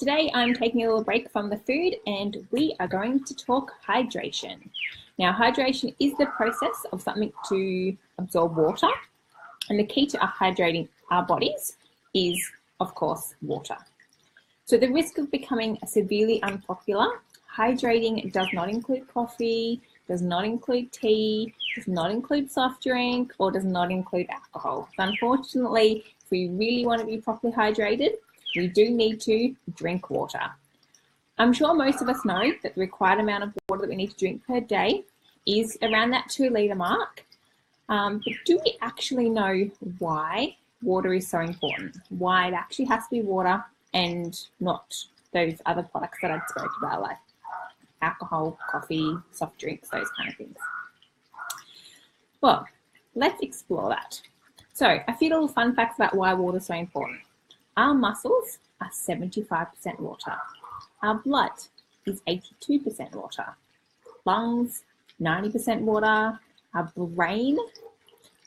Today I'm taking a little break from the food and we are going to talk hydration. Now, hydration is the process of something to absorb water, and the key to hydrating our bodies is, of course, water. So the risk of becoming severely unpopular, hydrating does not include coffee, does not include tea, does not include soft drink, or does not include alcohol. So unfortunately, if we really want to be properly hydrated, we do need to drink water. I'm sure most of us know that the required amount of water that we need to drink per day is around that 2 litre mark. But do we actually know why water is so important? Why it actually has to be water and not those other products that I spoke about, like alcohol, coffee, soft drinks, those kind of things? Well, let's explore that. So a few little fun facts about why water is so important. Our muscles are 75% water. Our blood is 82% water. Lungs, 90% water. Our brain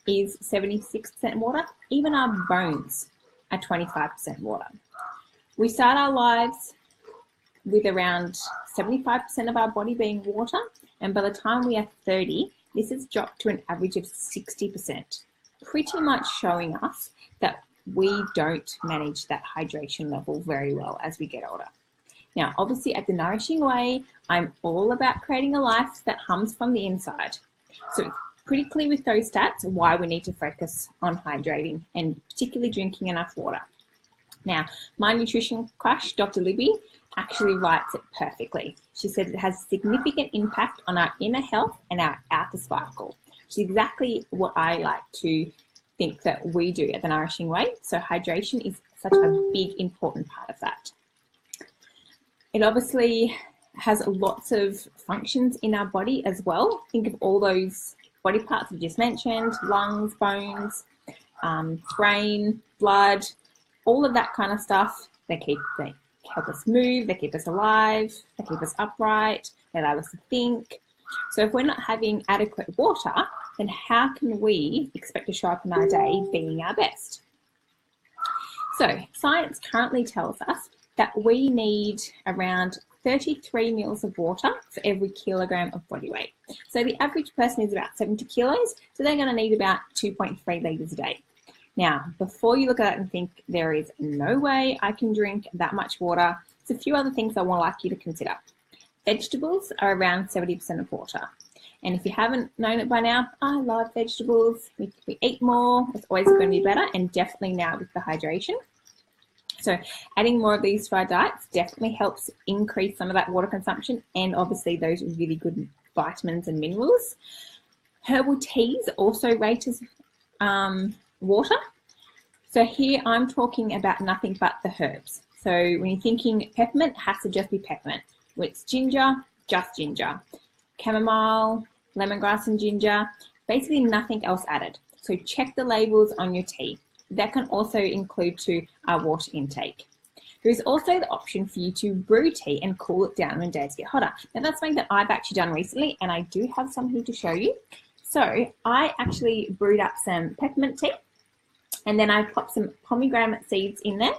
is 76% water. Even our bones are 25% water. We start our lives with around 75% of our body being water, and by the time we are 30, this has dropped to an average of 60%, pretty much showing us that we don't manage that hydration level very well as we get older. Now, obviously at The Nourishing Way, I'm all about creating a life that hums from the inside. So it's pretty clear with those stats why we need to focus on hydrating and particularly drinking enough water. Now, my nutrition crush, Dr. Libby, actually writes it perfectly. She said it has significant impact on our inner health and our outer sparkle. It's exactly what I like to think that we do at The Nourishing Way. So hydration is such a big, important part of that. It obviously has lots of functions in our body as well. Think of all those body parts we just mentioned: lungs, bones, brain, blood, all of that kind of stuff. They help us move, they keep us alive, they keep us upright, they allow us to think. So if we're not having adequate water, then how can we expect to show up in our day being our best? So science currently tells us that we need around 33 mils of water for every kilogram of body weight. So the average person is about 70 kilos, so they're going to need about 2.3 litres a day. Now, before you look at it and think there is no way I can drink that much water, there's a few other things I want to like you to consider. Vegetables are around 70% of water. And if you haven't known it by now, I love vegetables. We eat more, it's always going to be better, and definitely now with the hydration. So adding more of these to our diets definitely helps increase some of that water consumption and obviously those really good vitamins and minerals. Herbal teas also rate as water. So here I'm talking about nothing but the herbs. So when you're thinking peppermint, it has to just be peppermint. When it's ginger, just ginger. Chamomile, lemongrass and ginger, basically nothing else added. So check the labels on your tea. That can also include to our water intake. There is also the option for you to brew tea and cool it down when days get hotter. Now that's something that I've actually done recently, and I do have some here to show you. So I actually brewed up some peppermint tea, and then I popped some pomegranate seeds in there.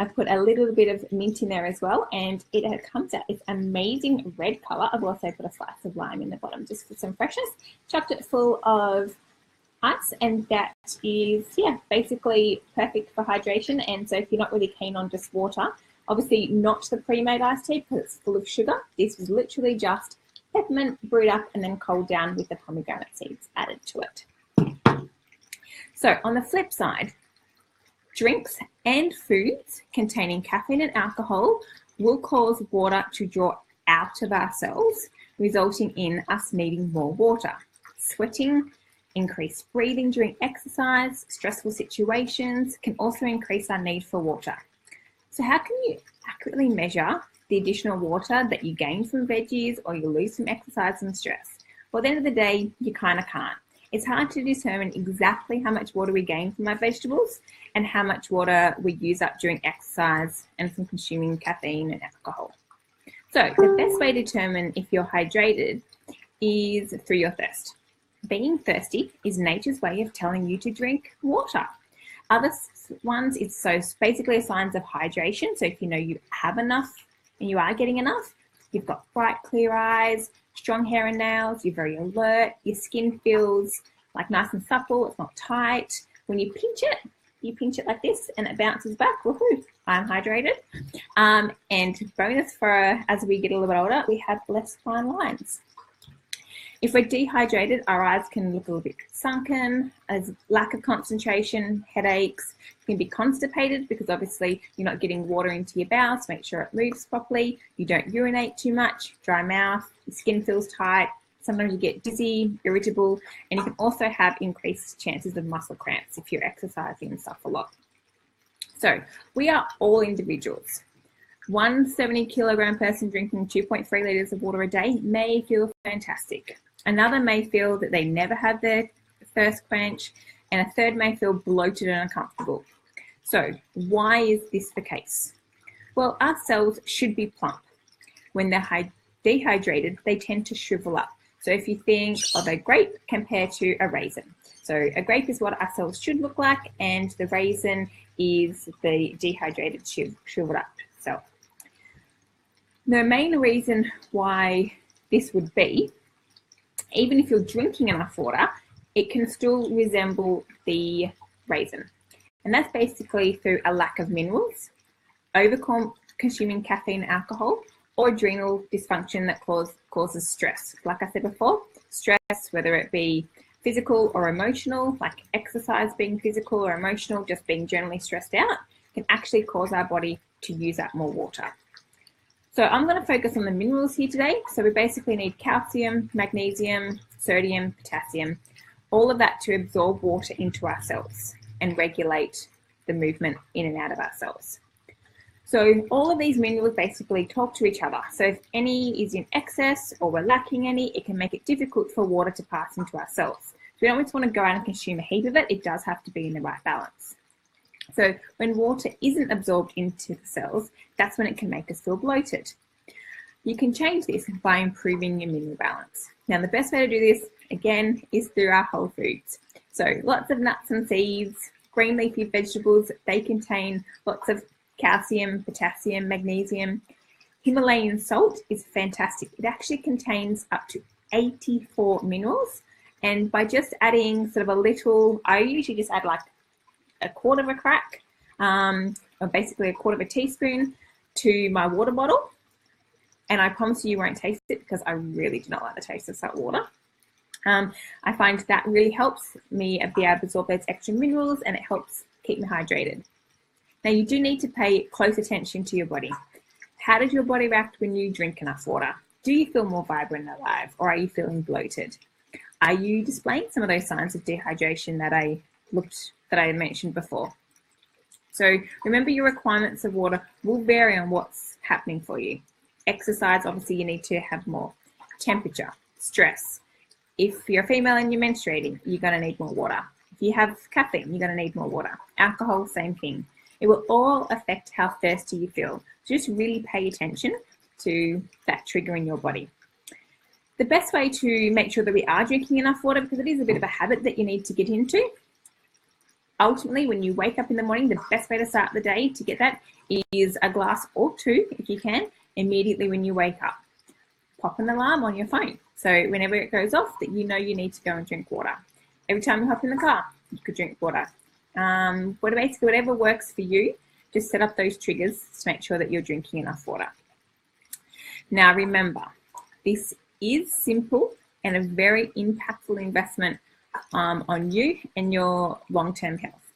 I've put a little bit of mint in there as well, and it comes out this amazing red color. I've also put a slice of lime in the bottom just for some freshness. Chopped it full of ice, and that is, basically perfect for hydration. And so if you're not really keen on just water, obviously not the pre-made iced tea because it's full of sugar. This is literally just peppermint brewed up and then cooled down with the pomegranate seeds added to it. So on the flip side, drinks and foods containing caffeine and alcohol will cause water to draw out of our cells, resulting in us needing more water. Sweating, increased breathing during exercise, stressful situations can also increase our need for water. So how can you accurately measure the additional water that you gain from veggies or you lose from exercise and stress? Well, at the end of the day, you kind of can't. It's hard to determine exactly how much water we gain from our vegetables and how much water we use up during exercise and from consuming caffeine and alcohol. So the best way to determine if you're hydrated is through your thirst. Being thirsty is nature's way of telling you to drink water. Other ones is so basically signs of hydration. So if you know you have enough and you are getting enough, you've got bright, clear eyes, strong hair and nails, you're very alert, your skin feels like nice and supple, it's not tight. When you pinch it like this and it bounces back, woohoo, I'm hydrated. And bonus for as we get a little bit older, we have less fine lines. If we're dehydrated, our eyes can look a little bit sunken, as lack of concentration, headaches, you can be constipated because obviously you're not getting water into your bowels to make sure it moves properly. You don't urinate too much, dry mouth, your skin feels tight. Sometimes you get dizzy, irritable, and you can also have increased chances of muscle cramps if you're exercising and stuff a lot. So we are all individuals. One 70-kilogram person drinking 2.3 litres of water a day may feel fantastic. Another may feel that they never have their first quench, and a third may feel bloated and uncomfortable. So why is this the case? Well, our cells should be plump. When they're dehydrated, they tend to shrivel up. So if you think of a grape compared to a raisin. So a grape is what our cells should look like, and the raisin is the dehydrated, shriveled up cell. The main reason why this would be, even if you're drinking enough water, it can still resemble the raisin. And that's basically through a lack of minerals, over-consuming caffeine and alcohol, or adrenal dysfunction that causes stress. Like I said before, stress, whether it be physical or emotional, like exercise being physical or emotional, just being generally stressed out, can actually cause our body to use up more water. So I'm going to focus on the minerals here today. So we basically need calcium, magnesium, sodium, potassium, all of that to absorb water into our cells and regulate the movement in and out of our cells. So all of these minerals basically talk to each other. So if any is in excess or we're lacking any, it can make it difficult for water to pass into our cells. So we don't just want to go out and consume a heap of it. It does have to be in the right balance. So when water isn't absorbed into the cells, that's when it can make us feel bloated. You can change this by improving your mineral balance. Now, the best way to do this, again, is through our whole foods. So lots of nuts and seeds, green leafy vegetables, they contain lots of calcium, potassium, magnesium. Himalayan salt is fantastic. It actually contains up to 84 minerals. And by just adding sort of a little, I usually just add like a quarter of a crack, or basically a quarter of a teaspoon to my water bottle. And I promise you won't taste it because I really do not like the taste of salt water. I find that really helps me be able to absorb those extra minerals, and it helps keep me hydrated. Now, you do need to pay close attention to your body. How does your body react when you drink enough water? Do you feel more vibrant and alive, or are you feeling bloated? Are you displaying some of those signs of dehydration that I mentioned before? So remember, your requirements of water will vary on what's happening for you. Exercise, obviously, you need to have more. Temperature, stress. If you're a female and you're menstruating, you're going to need more water. If you have caffeine, you're going to need more water. Alcohol, same thing. It will all affect how thirsty you feel. So just really pay attention to that trigger in your body. The best way to make sure that we are drinking enough water, because it is a bit of a habit that you need to get into, ultimately, when you wake up in the morning, the best way to start the day to get that is a glass or two, if you can, immediately when you wake up. Pop an alarm on your phone. So whenever it goes off, that you know you need to go and drink water. Every time you hop in the car, you could drink water. Basically, whatever works for you, just set up those triggers to make sure that you're drinking enough water. Now, remember, this is simple and a very impactful investment on you and your long-term health.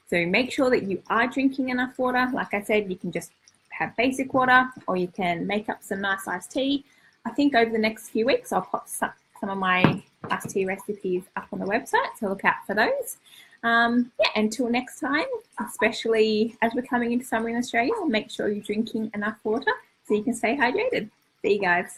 So make sure that you are drinking enough water. Like I said, you can just have basic water, or you can make up some nice iced tea. I think over the next few weeks, I'll pop some of my iced tea recipes up on the website, so look out for those. Until next time, especially as we're coming into summer in Australia, make sure you're drinking enough water so you can stay hydrated. See you guys.